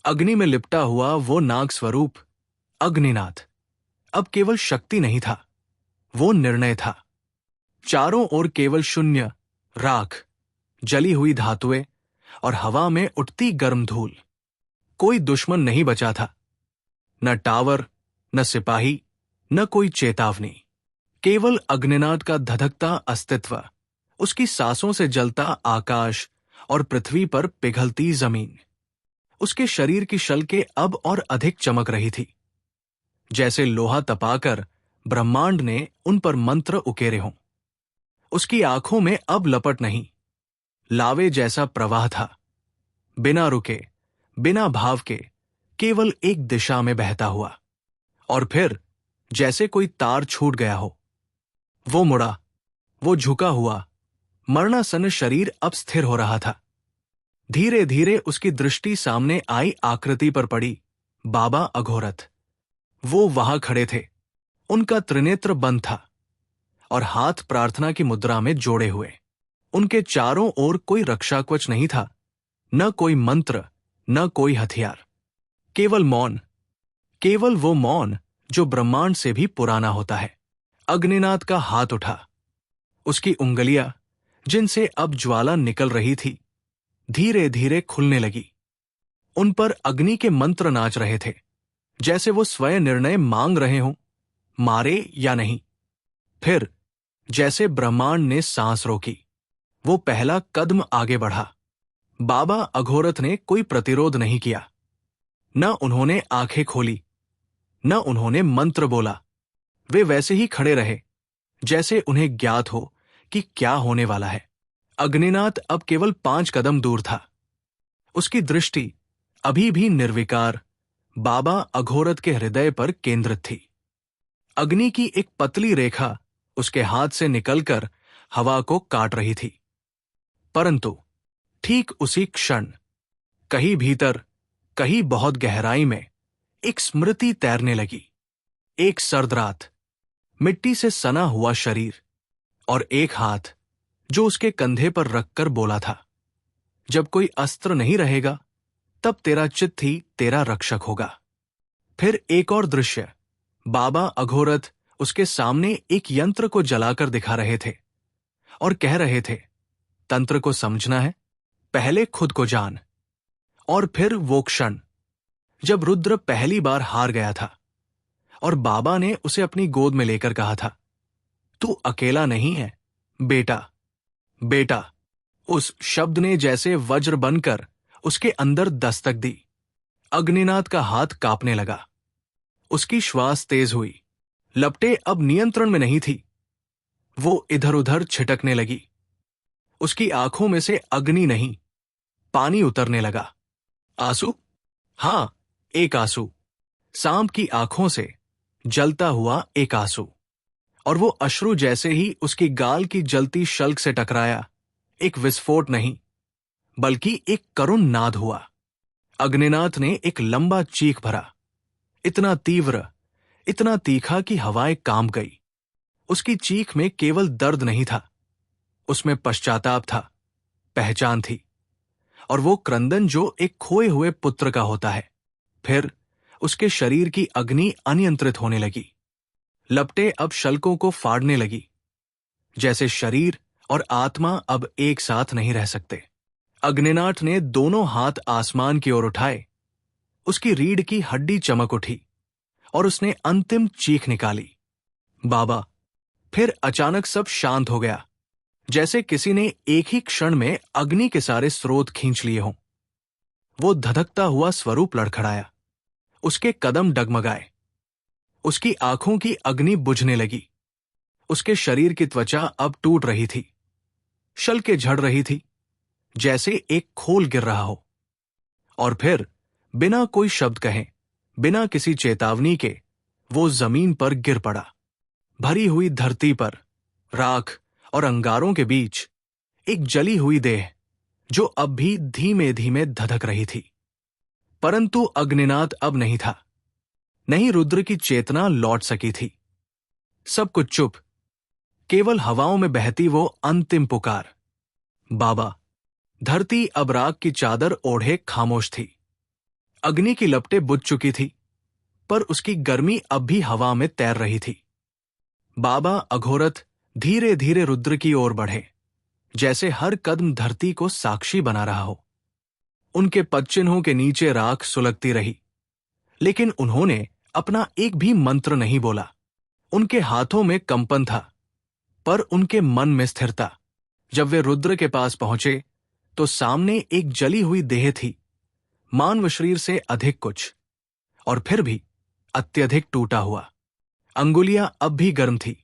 अग्नि में लिपटा हुआ वो नाग स्वरूप अग्निनाथ अब केवल शक्ति नहीं था, वो निर्णय था। चारों ओर केवल शून्य, राख, जली हुई धातुएं और हवा में उठती गर्म धूल। कोई दुश्मन नहीं बचा था, न टावर, न सिपाही, न कोई चेतावनी। केवल अग्निनाथ का धधकता अस्तित्व, उसकी सांसों से जलता आकाश और पृथ्वी पर पिघलती जमीन। उसके शरीर की शल्कें अब और अधिक चमक रही थी, जैसे लोहा तपाकर ब्रह्मांड ने उन पर मंत्र उकेरे हों। उसकी आंखों में अब लपट नहीं, लावे जैसा प्रवाह था, बिना रुके, बिना भाव के, केवल एक दिशा में बहता हुआ। और फिर जैसे कोई तार छूट गया हो, वो मुड़ा, वो झुका हुआ मरणासन्न शरीर अब स्थिर हो रहा था। धीरे धीरे उसकी दृष्टि सामने आई आकृति पर पड़ी। बाबा अघोरथ, वो वहां खड़े थे, उनका त्रिनेत्र बंद था और हाथ प्रार्थना की मुद्रा में जोड़े हुए। उनके चारों ओर कोई रक्षाकवच नहीं था, न कोई मंत्र, न कोई हथियार, केवल मौन, केवल वो मौन जो ब्रह्मांड से भी पुराना होता है। अग्निनाथ का हाथ उठा, उसकी उंगलियां, जिनसे अब ज्वाला निकल रही थी, धीरे धीरे खुलने लगी। उन पर अग्नि के मंत्र नाच रहे थे, जैसे वो स्वयं निर्णय मांग रहे हों, मारे या नहीं। फिर जैसे ब्रह्मांड ने सांस रोकी, वो पहला कदम आगे बढ़ा। बाबा अघोरथ ने कोई प्रतिरोध नहीं किया, न उन्होंने आंखें खोली, न उन्होंने मंत्र बोला। वे वैसे ही खड़े रहे, जैसे उन्हें ज्ञात हो कि क्या होने वाला है। अग्निनाथ अब केवल 5 कदम दूर था। उसकी दृष्टि अभी भी निर्विकार बाबा अघोरथ के हृदय पर केंद्रित थी। अग्नि की एक पतली रेखा उसके हाथ से निकलकर हवा को काट रही थी। परंतु ठीक उसी क्षण, कहीं भीतर, कहीं बहुत गहराई में, एक स्मृति तैरने लगी। एक सर्द रात, मिट्टी से सना हुआ शरीर और एक हाथ जो उसके कंधे पर रखकर बोला था, जब कोई अस्त्र नहीं रहेगा, तब तेरा चित्त ही तेरा रक्षक होगा। फिर एक और दृश्य, बाबा अघोरथ उसके सामने एक यंत्र को जलाकर दिखा रहे थे और कह रहे थे, तंत्र को समझना है, पहले खुद को जान। और फिर वो क्षण जब रुद्र पहली बार हार गया था और बाबा ने उसे अपनी गोद में लेकर कहा था, तू अकेला नहीं है बेटा। बेटा, उस शब्द ने जैसे वज्र बनकर उसके अंदर दस्तक दी। अग्निनाथ का हाथ कांपने लगा, उसकी श्वास तेज हुई, लपटें अब नियंत्रण में नहीं थी, वो इधर उधर छिटकने लगी। उसकी आंखों में से अग्नि नहीं, पानी उतरने लगा। आंसू? हां, एक आंसू, सांप की आंखों से जलता हुआ एक आंसू। और वो अश्रु जैसे ही उसकी गाल की जलती शल्क से टकराया, एक विस्फोट नहीं, बल्कि एक करुण नाद हुआ। अग्निनाथ ने एक लंबा चीख भरा, इतना तीव्र, इतना तीखा कि हवाएं कांप गई। उसकी चीख में केवल दर्द नहीं था, उसमें पश्चाताप था, पहचान थी, और वो क्रंदन जो एक खोए हुए पुत्र का होता है। फिर उसके शरीर की अग्नि अनियंत्रित होने लगी, लपटें अब शल्कों को फाड़ने लगी, जैसे शरीर और आत्मा अब एक साथ नहीं रह सकते। अग्निनाथ ने दोनों हाथ आसमान की ओर उठाए, उसकी रीढ़ की हड्डी चमक उठी और उसने अंतिम चीख निकाली, बाबा। फिर अचानक सब शांत हो गया, जैसे किसी ने एक ही क्षण में अग्नि के सारे स्रोत खींच लिए हों। वो धधकता हुआ स्वरूप लड़खड़ाया, उसके कदम डगमगाए, उसकी आंखों की अग्नि बुझने लगी, उसके शरीर की त्वचा अब टूट रही थी, शल्कें झड़ रही थी, जैसे एक खोल गिर रहा हो। और फिर बिना कोई शब्द कहे, बिना किसी चेतावनी के, वो जमीन पर गिर पड़ा। भरी हुई धरती पर, राख और अंगारों के बीच, एक जली हुई देह जो अब भी धीमे धीमे धधक रही थी। परंतु अग्निनाथ अब नहीं था, नहीं रुद्र की चेतना लौट सकी थी। सब कुछ चुप, केवल हवाओं में बहती वो अंतिम पुकार, बाबा। धरती अब राख की चादर ओढ़े खामोश थी। अग्नि की लपटें बुझ चुकी थी, पर उसकी गर्मी अब भी हवा में तैर रही थी। बाबा अघोरथ धीरे धीरे रुद्र की ओर बढ़े, जैसे हर कदम धरती को साक्षी बना रहा हो। उनके पदचिन्हों के नीचे राख सुलगती रही, लेकिन उन्होंने अपना एक भी मंत्र नहीं बोला। उनके हाथों में कंपन था, पर उनके मन में स्थिरता। जब वे रुद्र के पास पहुंचे तो सामने एक जली हुई देह थी, मानव शरीर से अधिक कुछ, और फिर भी अत्यधिक टूटा हुआ। अंगुलियां अब भी गर्म थी,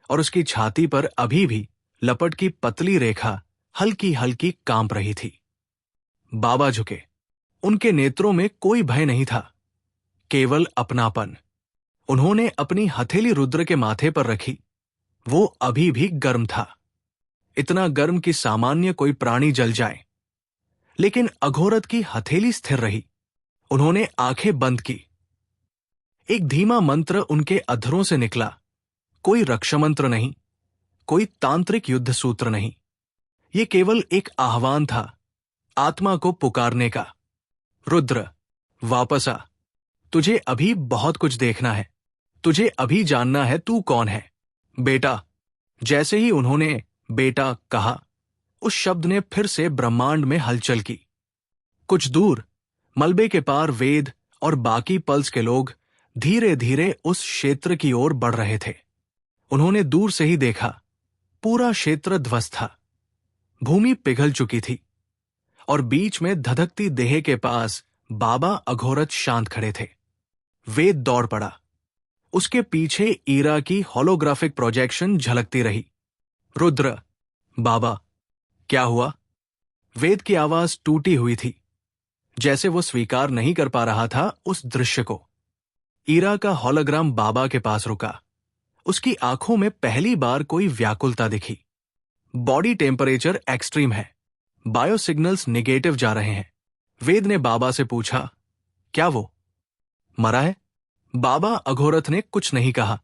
और उसकी छाती पर अभी भी लपट की पतली रेखा हल्की हल्की कांप रही थी। बाबा झुके। उनके नेत्रों में कोई भय नहीं था, केवल अपनापन। उन्होंने अपनी हथेली रुद्र के माथे पर रखी। वो अभी भी गर्म था, इतना गर्म कि सामान्य कोई प्राणी जल जाए। लेकिन अघोरथ की हथेली स्थिर रही। उन्होंने आंखें बंद की। एक धीमा मंत्र उनके अधरों से निकला। कोई रक्षा मंत्र नहीं, कोई तांत्रिक युद्ध सूत्र नहीं। ये केवल एक आह्वान था, आत्मा को पुकारने का। रुद्र, वापस आ। तुझे अभी बहुत कुछ देखना है। तुझे अभी जानना है तू कौन है। बेटा। जैसे ही उन्होंने बेटा कहा, उस शब्द ने फिर से ब्रह्मांड में हलचल की। कुछ दूर मलबे के पार वेद और बाकी पल्स के लोग धीरे धीरे उस क्षेत्र की ओर बढ़ रहे थे। उन्होंने दूर से ही देखा, पूरा क्षेत्र ध्वस्त था। भूमि पिघल चुकी थी, और बीच में धधकती देह के पास बाबा अघोरथ शांत खड़े थे। वेद दौड़ पड़ा। उसके पीछे ईरा की होलोग्राफिक प्रोजेक्शन झलकती रही। रुद्र, बाबा, क्या हुआ? वेद की आवाज टूटी हुई थी, जैसे वो स्वीकार नहीं कर पा रहा था उस दृश्य को। ईरा का होलोग्राम बाबा के पास रुका। उसकी आंखों में पहली बार कोई व्याकुलता दिखी। बॉडी टेम्परेचर एक्सट्रीम है, बायो सिग्नल्स निगेटिव जा रहे हैं। वेद ने बाबा से पूछा, क्या वो मरा है? बाबा अघोरथ ने कुछ नहीं कहा।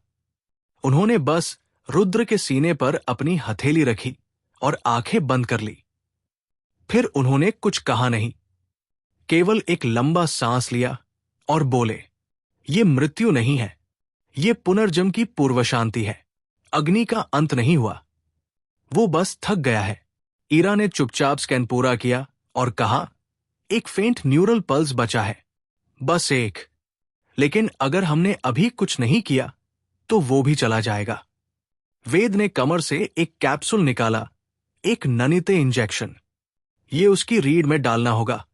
उन्होंने बस रुद्र के सीने पर अपनी हथेली रखी और आंखें बंद कर ली। फिर उन्होंने कुछ कहा नहीं, केवल एक लंबा सांस लिया और बोले, ये मृत्यु नहीं है, ये पुनर्जन्म की पूर्व शांति है। अग्नि का अंत नहीं हुआ, वो बस थक गया है। ईरा ने चुपचाप स्कैन पूरा किया और कहा, एक फेंट न्यूरल पल्स बचा है, बस एक। लेकिन अगर हमने अभी कुछ नहीं किया तो वो भी चला जाएगा। वेद ने कमर से एक कैप्सूल निकाला, एक ननिते इंजेक्शन। ये उसकी रीढ़ में डालना होगा।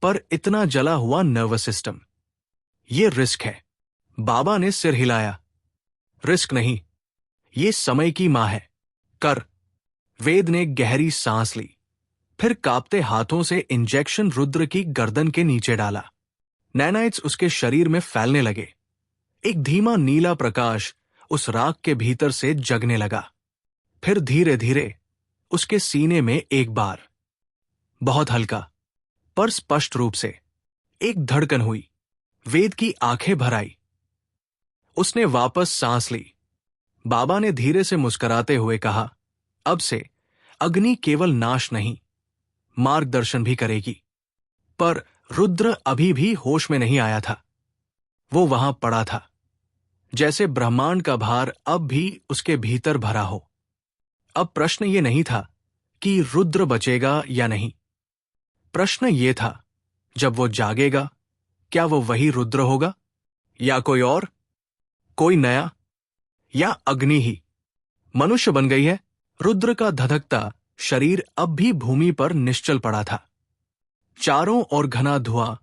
पर इतना जला हुआ नर्वस सिस्टम, ये रिस्क है। बाबा ने सिर हिलाया। रिस्क नहीं, ये समय की मां है। कर। वेद ने गहरी सांस ली, फिर कांपते हाथों से इंजेक्शन रुद्र की गर्दन के नीचे डाला। नैनाइट्स उसके शरीर में फैलने लगे। एक धीमा नीला प्रकाश उस राख के भीतर से जगने लगा। फिर धीरे धीरे उसके सीने में एक बार, बहुत हल्का पर स्पष्ट रूप से, एक धड़कन हुई। वेद की आंखें भर आई। उसने वापस सांस ली। बाबा ने धीरे से मुस्कुराते हुए कहा, अब से अग्नि केवल नाश नहीं, मार्गदर्शन भी करेगी। पर रुद्र अभी भी होश में नहीं आया था। वो वहां पड़ा था, जैसे ब्रह्मांड का भार अब भी उसके भीतर भरा हो। अब प्रश्न ये नहीं था कि रुद्र बचेगा या नहीं। प्रश्न ये था, जब वो जागेगा, क्या वो वही रुद्र होगा या कोई और, कोई नया, या अग्नि ही मनुष्य बन गई है? रुद्र का धधकता शरीर अब भी भूमि पर निश्चल पड़ा था। चारों ओर घना धुआं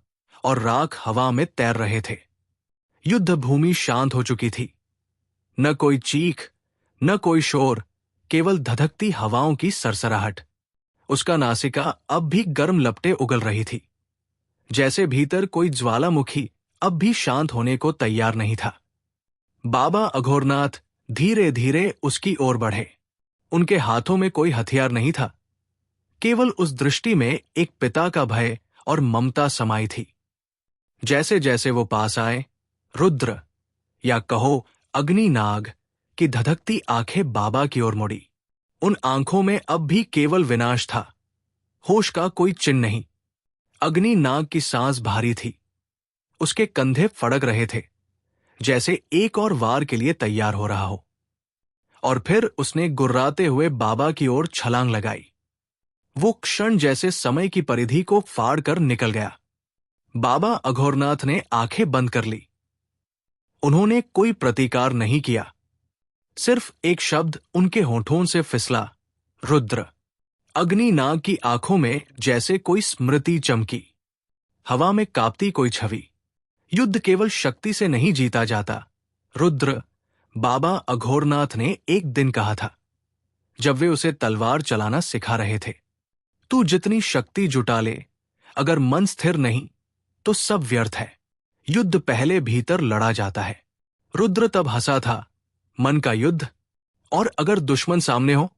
और राख हवा में तैर रहे थे। युद्ध भूमि शांत हो चुकी थी। न कोई चीख, न कोई शोर, केवल धधकती हवाओं की सरसराहट। उसका नासिका अब भी गर्म लपटें उगल रही थी, जैसे भीतर कोई ज्वालामुखी अब भी शांत होने को तैयार नहीं था। बाबा अघोरनाथ धीरे धीरे उसकी ओर बढ़े। उनके हाथों में कोई हथियार नहीं था, केवल उस दृष्टि में एक पिता का भय और ममता समाई थी। जैसे जैसे वो पास आए, रुद्र, या कहो अग्नि नाग, की धधकती आंखें बाबा की ओर मुड़ी। उन आंखों में अब भी केवल विनाश था, होश का कोई चिन्ह नहीं। अग्नि नाग की सांस भारी थी। उसके कंधे फड़क रहे थे, जैसे एक और वार के लिए तैयार हो रहा हो। और फिर उसने गुर्राते हुए बाबा की ओर छलांग लगाई। वो क्षण जैसे समय की परिधि को फाड़ कर निकल गया। बाबा अघोरनाथ ने आंखें बंद कर ली। उन्होंने कोई प्रतिकार नहीं किया। सिर्फ एक शब्द उनके होठों से फिसला, रुद्र। अग्नि नाग की आंखों में जैसे कोई स्मृति चमकी, हवा में कांपती कोई छवि। युद्ध केवल शक्ति से नहीं जीता जाता, रुद्र। बाबा अघोरनाथ ने एक दिन कहा था, जब वे उसे तलवार चलाना सिखा रहे थे। तू जितनी शक्ति जुटा ले, अगर मन स्थिर नहीं तो सब व्यर्थ है। युद्ध पहले भीतर लड़ा जाता है। रुद्र तब हंसा था, मन का युद्ध, और अगर दुश्मन सामने हो।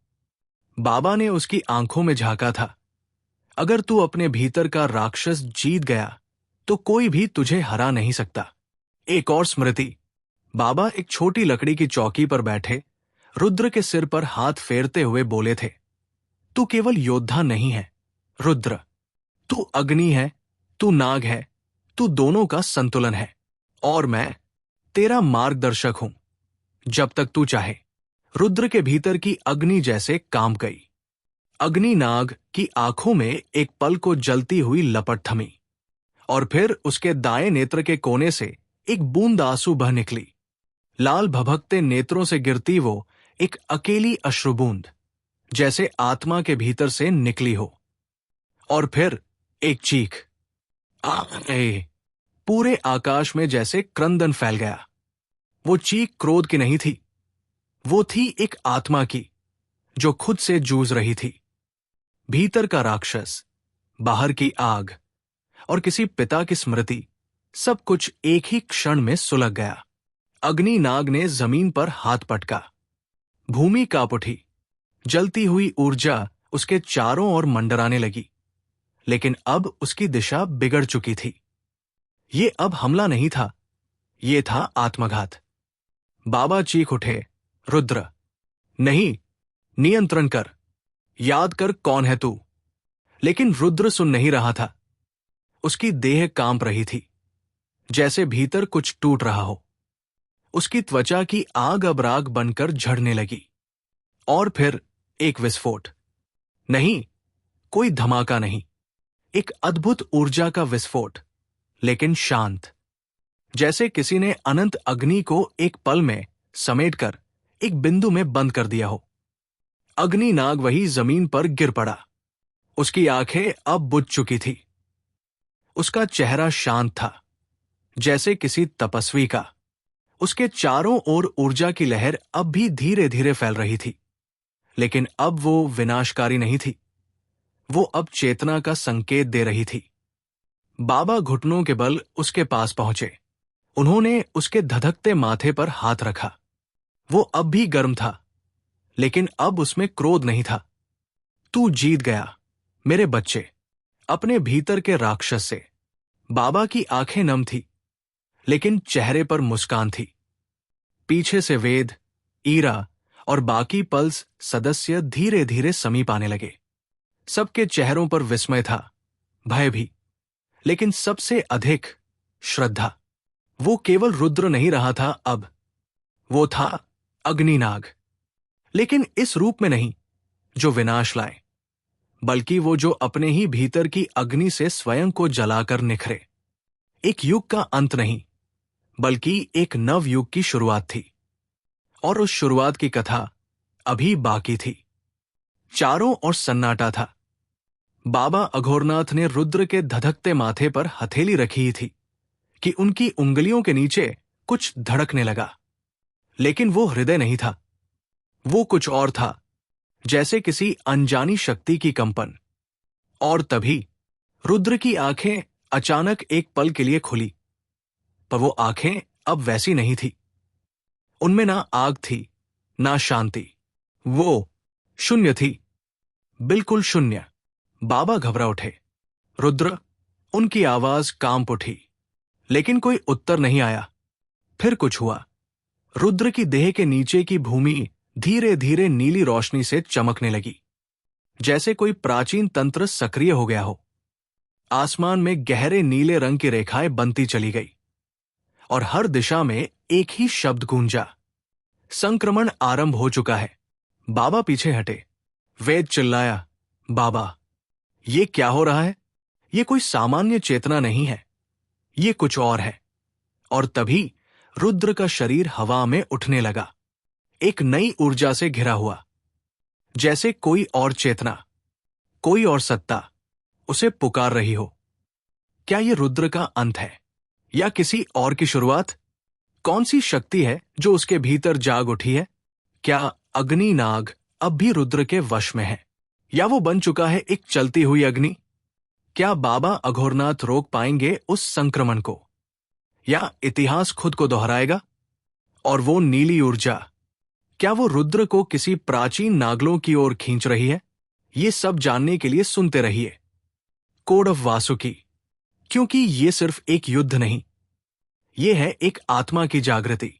बाबा ने उसकी आंखों में झांका था। अगर तू अपने भीतर का राक्षस जीत गया तो कोई भी तुझे हरा नहीं सकता। एक और स्मृति। बाबा एक छोटी लकड़ी की चौकी पर बैठे रुद्र के सिर पर हाथ फेरते हुए बोले थे, तू केवल योद्धा नहीं है, रुद्र। तू अग्नि है, तू नाग है, तू दोनों का संतुलन है। और मैं तेरा मार्गदर्शक हूं, जब तक तू चाहे। रुद्र के भीतर की अग्नि जैसे काम गई। अग्नि नाग की आंखों में एक पल को जलती हुई लपट थमी, और फिर उसके दाएं नेत्र के कोने से एक बूंद आंसू बह निकली। लाल भभकते नेत्रों से गिरती वो एक अकेली अश्रुबूंद, जैसे आत्मा के भीतर से निकली हो। और फिर एक चीख। पूरे आकाश में जैसे क्रंदन फैल गया। वो चीख क्रोध की नहीं थी, वो थी एक आत्मा की, जो खुद से जूझ रही थी। भीतर का राक्षस, बाहर की आग, और किसी पिता की स्मृति, सब कुछ एक ही क्षण में सुलग गया। अग्नि नाग ने जमीन पर हाथ पटका। भूमि कांप उठी। जलती हुई ऊर्जा उसके चारों ओर मंडराने लगी। लेकिन अब उसकी दिशा बिगड़ चुकी थी। ये अब हमला नहीं था, ये था आत्मघात। बाबा चीख उठे, रुद्र, नहीं, नियंत्रण कर, याद कर कौन है तू। लेकिन रुद्र सुन नहीं रहा था। उसकी देह कांप रही थी, जैसे भीतर कुछ टूट रहा हो। उसकी त्वचा की आग अब राग बनकर झड़ने लगी। और फिर एक विस्फोट। नहीं, कोई धमाका नहीं, एक अद्भुत ऊर्जा का विस्फोट, लेकिन शांत, जैसे किसी ने अनंत अग्नि को एक पल में समेटकर एक बिंदु में बंद कर दिया हो। अग्नि नाग वही जमीन पर गिर पड़ा। उसकी आंखें अब बुझ चुकी थी। उसका चेहरा शांत था, जैसे किसी तपस्वी का। उसके चारों ओर ऊर्जा की लहर अब भी धीरे धीरे फैल रही थी, लेकिन अब वो विनाशकारी नहीं थी। वो अब चेतना का संकेत दे रही थी। बाबा घुटनों के बल उसके पास पहुंचे। उन्होंने उसके धधकते माथे पर हाथ रखा। वो अब भी गर्म था, लेकिन अब उसमें क्रोध नहीं था। तू जीत गया, मेरे बच्चे, अपने भीतर के राक्षस से। बाबा की आंखें नम थी, लेकिन चेहरे पर मुस्कान थी। पीछे से वेद, ईरा और बाकी पल्स सदस्य धीरे धीरे समीप आने लगे। सबके चेहरों पर विस्मय था, भय भी, लेकिन सबसे अधिक श्रद्धा। वो केवल रुद्र नहीं रहा था अब, वो था अग्निनाग। लेकिन इस रूप में नहीं जो विनाश लाए, बल्कि वो जो अपने ही भीतर की अग्नि से स्वयं को जलाकर निखरे। एक युग का अंत नहीं, बल्कि एक नव युग की शुरुआत थी। और उस शुरुआत की कथा अभी बाकी थी। चारों ओर सन्नाटा था। बाबा अघोरनाथ ने रुद्र के धधकते माथे पर हथेली रखी ही थी कि उनकी उंगलियों के नीचे कुछ धड़कने लगा। लेकिन वो हृदय नहीं था, वो कुछ और था, जैसे किसी अनजानी शक्ति की कंपन। और तभी रुद्र की आंखें अचानक एक पल के लिए खुली, पर वो आंखें अब वैसी नहीं थी। उनमें ना आग थी, ना शांति। वो शून्य थी, बिल्कुल शून्य। बाबा घबरा उठे। रुद्र, उनकी आवाज कांप उठी, लेकिन कोई उत्तर नहीं आया। फिर कुछ हुआ। रुद्र की देह के नीचे की भूमि धीरे धीरे नीली रोशनी से चमकने लगी, जैसे कोई प्राचीन तंत्र सक्रिय हो गया हो। आसमान में गहरे नीले रंग की रेखाएं बनती चली गई और हर दिशा में एक ही शब्द गूंजा, संक्रमण आरंभ हो चुका है। बाबा पीछे हटे। वेद चिल्लाया, बाबा, ये क्या हो रहा है? ये कोई सामान्य चेतना नहीं है, ये कुछ और है। और तभी रुद्र का शरीर हवा में उठने लगा, एक नई ऊर्जा से घिरा हुआ, जैसे कोई और चेतना, कोई और सत्ता उसे पुकार रही हो। क्या यह रुद्र का अंत है या किसी और की शुरुआत? कौन सी शक्ति है जो उसके भीतर जाग उठी है? क्या अग्नि नाग अब भी रुद्र के वश में है या वो बन चुका है एक चलती हुई अग्नि? क्या बाबा अघोरनाथ रोक पाएंगे उस संक्रमण को या इतिहास खुद को दोहराएगा? और वो नीली ऊर्जा, क्या वो रुद्र को किसी प्राचीन नागलों की ओर खींच रही है? ये सब जानने के लिए सुनते रहिए कोड ऑफ वासुकी, क्योंकि ये सिर्फ एक युद्ध नहीं, ये है एक आत्मा की जागृति।